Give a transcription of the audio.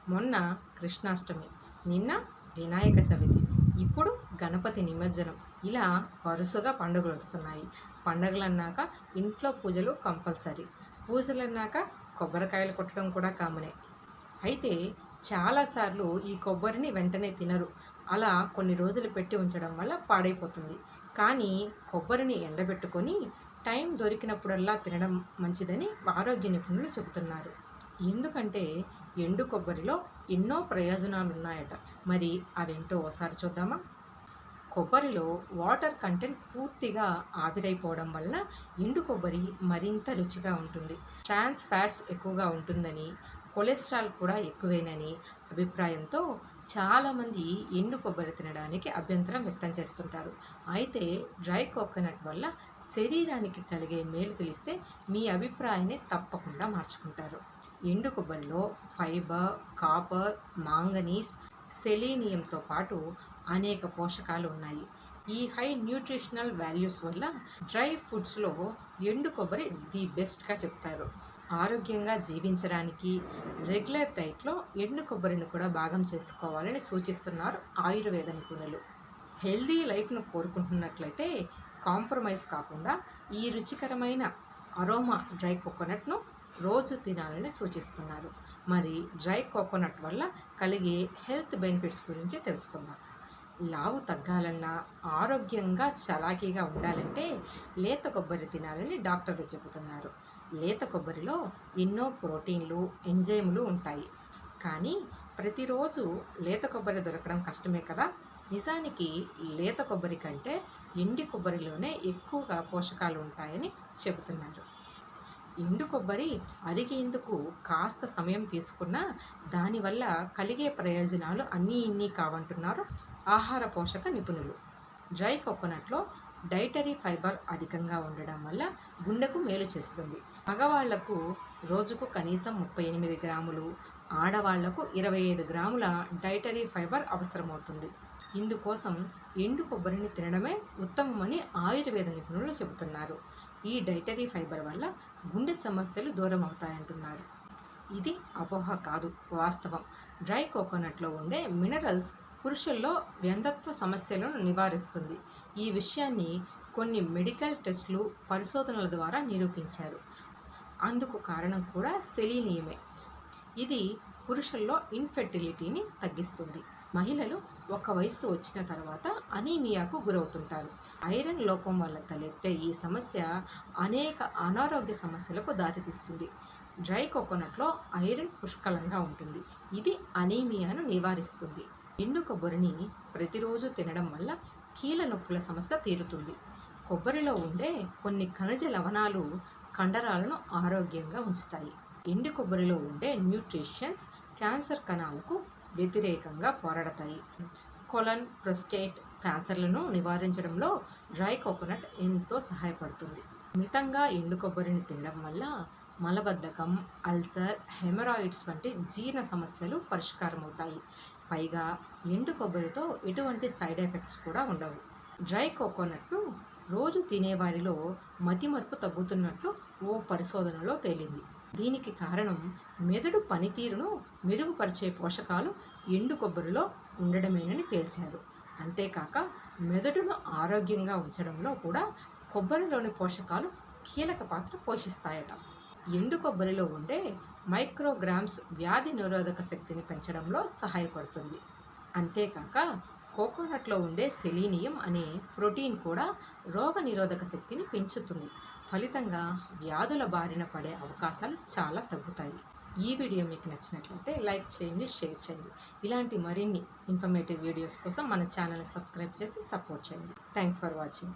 మొన్న కృష్ణాష్టమి, నిన్న వినాయక చవితి, ఇప్పుడు గణపతి నిమజ్జనం. ఇలా వరుసగా పండుగలు వస్తున్నాయి. పండుగలన్నాక ఇంట్లో పూజలు కంపల్సరీ. పూజలన్నాక కొబ్బరికాయలు కొట్టడం కూడా కామనే. అయితే చాలాసార్లు ఈ కొబ్బరిని వెంటనే తినరు. అలా కొన్ని రోజులు పెట్టి ఉంచడం వల్ల పాడైపోతుంది. కానీ కొబ్బరిని ఎండబెట్టుకొని టైం దొరికినప్పుడల్లా తినడం మంచిదని ఆరోగ్య నిపుణులు చెబుతున్నారు. ఎందుకంటే ఎండు కొబ్బరిలో ఎన్నో ప్రయోజనాలు ఉన్నాయట. మరి అవేంటో ఒకసారి చూద్దామా? కొబ్బరిలో వాటర్ కంటెంట్ పూర్తిగా ఆవిరైపోవడం వల్ల ఎండు కొబ్బరి మరింత రుచిగా ఉంటుంది. ట్రాన్స్ ఫ్యాట్స్ ఎక్కువగా ఉంటుందని, కొలెస్ట్రాల్ కూడా ఎక్కువేనని అభిప్రాయంతో చాలామంది ఎండు కొబ్బరి తినడానికి అభ్యంతరం వ్యక్తం చేస్తుంటారు. అయితే డ్రై కోకోనట్ వల్ల శరీరానికి కలిగే మేలు తెలిస్తే మీ అభిప్రాయాన్ని తప్పకుండా మార్చుకుంటారు. ఎండు కొబ్బరిలో ఫైబర్, కాపర్, మాంగనీస్, సెలీనియంతో పాటు అనేక పోషకాలు ఉన్నాయి. ఈ హై న్యూట్రిషనల్ వాల్యూస్ వల్ల డ్రై ఫుడ్స్లో ఎండు కొబ్బరి ది బెస్ట్గా చెప్తారు. ఆరోగ్యంగా జీవించడానికి రెగ్యులర్ డైట్లో ఎండు కొబ్బరిని కూడా భాగం చేసుకోవాలని సూచిస్తున్నారు ఆయుర్వేద నిపుణులు. హెల్దీ లైఫ్ను కోరుకుంటున్నట్లయితే కాంప్రమైజ్ కాకుండా ఈ రుచికరమైన అరోమా డ్రై కోకోనట్ను రోజు తినాలని సూచిస్తున్నారు. మరి డ్రై కోకోనట్ వల్ల కలిగే హెల్త్ బెనిఫిట్స్ గురించి తెలుసుకుందాం. లావు తగ్గాలన్నా, ఆరోగ్యంగా చలాకీగా ఉండాలంటే లేత కొబ్బరి తినాలని డాక్టర్లు చెబుతున్నారు. లేత కొబ్బరిలో ఎన్నో ప్రోటీన్లు, ఎంజైములు ఉంటాయి. కానీ ప్రతిరోజు లేత కొబ్బరి దొరకడం కష్టమే కదా. నిజానికి లేత కొబ్బరి కంటే ఎండి కొబ్బరిలోనే ఎక్కువగా పోషకాలు ఉంటాయని చెబుతున్నారు. ఎండు కొబ్బరి అరిగేందుకు కాస్త సమయం తీసుకున్నా దానివల్ల కలిగే ప్రయోజనాలు అన్నీ ఇన్ని కావంటున్నారు ఆహార పోషక నిపుణులు. డ్రై కోకోనట్లో డైటరీ ఫైబర్ అధికంగా ఉండడం వల్ల గుండెకు మేలు చేస్తుంది. మగవాళ్లకు రోజుకు కనీసం 38 గ్రాములు, ఆడవాళ్లకు 25 గ్రాముల డైటరీ ఫైబర్ అవసరమవుతుంది. ఇందుకోసం ఎండు కొబ్బరిని తినడమే ఉత్తమమని ఆయుర్వేద నిపుణులు చెబుతున్నారు. ఈ డైటరీ ఫైబర్ వల్ల గుండె సమస్యలు దూరం అవుతాయంటున్నారు. ఇది అపోహ కాదు, వాస్తవం. డ్రై కోకోనట్లో ఉండే మినరల్స్ పురుషుల్లో వ్యంధత్వ సమస్యలను నివారిస్తుంది. ఈ విషయాన్ని కొన్ని మెడికల్ టెస్టులు, పరిశోధనల ద్వారా నిరూపించారు. అందుకు కారణం కూడా సెలీనియమే. ఇది పురుషుల్లో ఇన్ఫెర్టిలిటీని తగ్గిస్తుంది. మహిళలు ఒక వయస్సు వచ్చిన తర్వాత అనీమియాకు గురవుతుంటారు. ఐరన్ లోపం వల్ల తలెత్తే ఈ సమస్య అనేక అనారోగ్య సమస్యలకు దారితీస్తుంది. డ్రై కోకోనట్లో ఐరన్ పుష్కలంగా ఉంటుంది. ఇది అనీమియాను నివారిస్తుంది. ఎండు కొబ్బరిని ప్రతిరోజు తినడం వల్ల కీళ్ళ నొప్పుల సమస్య తీరుతుంది. కొబ్బరిలో ఉండే కొన్ని ఖనిజ లవణాలు కండరాలను ఆరోగ్యంగా ఉంచుతాయి. ఎండు కొబ్బరిలో ఉండే న్యూట్రిషన్స్ క్యాన్సర్ కణాలకు వ్యతిరేకంగా పోరాడతాయి. కొలన్, ప్రొస్టేట్ క్యాన్సర్లను నివారించడంలో డ్రై కోకోనట్ ఎంతో సహాయపడుతుంది. మితంగా ఎండు కొబ్బరిని తినడం వల్ల మలబద్ధకం, అల్సర్, హెమరాయిడ్స్ వంటి జీర్ణ సమస్యలు పరిష్కారమవుతాయి. పైగా ఎండు కొబ్బరితో ఎటువంటి సైడ్ ఎఫెక్ట్స్ కూడా ఉండవు. డ్రై కోకోనట్ను రోజు తినేవారిలో మతిమరుపు తగ్గుతున్నట్లు ఓ పరిశోధనలో తేలింది. దీనికి కారణం మెదడు పనితీరును మెరుగుపరిచే పోషకాలు ఎండు కొబ్బరిలో ఉండడమేనని తేల్చారు. అంతేకాక మెదడును ఆరోగ్యంగా ఉంచడంలో కూడా కొబ్బరిలోని పోషకాలు కీలక పాత్ర పోషిస్తాయట. ఎండు కొబ్బరిలో ఉండే మైక్రోగ్రామ్స్ వ్యాధి నిరోధక శక్తిని పెంచడంలో సహాయపడుతుంది. అంతేకాక కోకోనట్లో ఉండే సెలీనియం అనే ప్రోటీన్ కూడా రోగ నిరోధక శక్తిని పెంచుతుంది. ఫలితంగా వ్యాధుల బారిన పడే అవకాశాలు చాలా తగ్గుతాయి. ఈ వీడియో మీకు నచ్చినట్లయితే లైక్ చేయండి, షేర్ చేయండి. ఇలాంటి మరిన్ని ఇన్ఫర్మేటివ్ వీడియోస్ కోసం మన ఛానల్ని సబ్స్క్రైబ్ చేసి సపోర్ట్ చేయండి. Thanks for watching.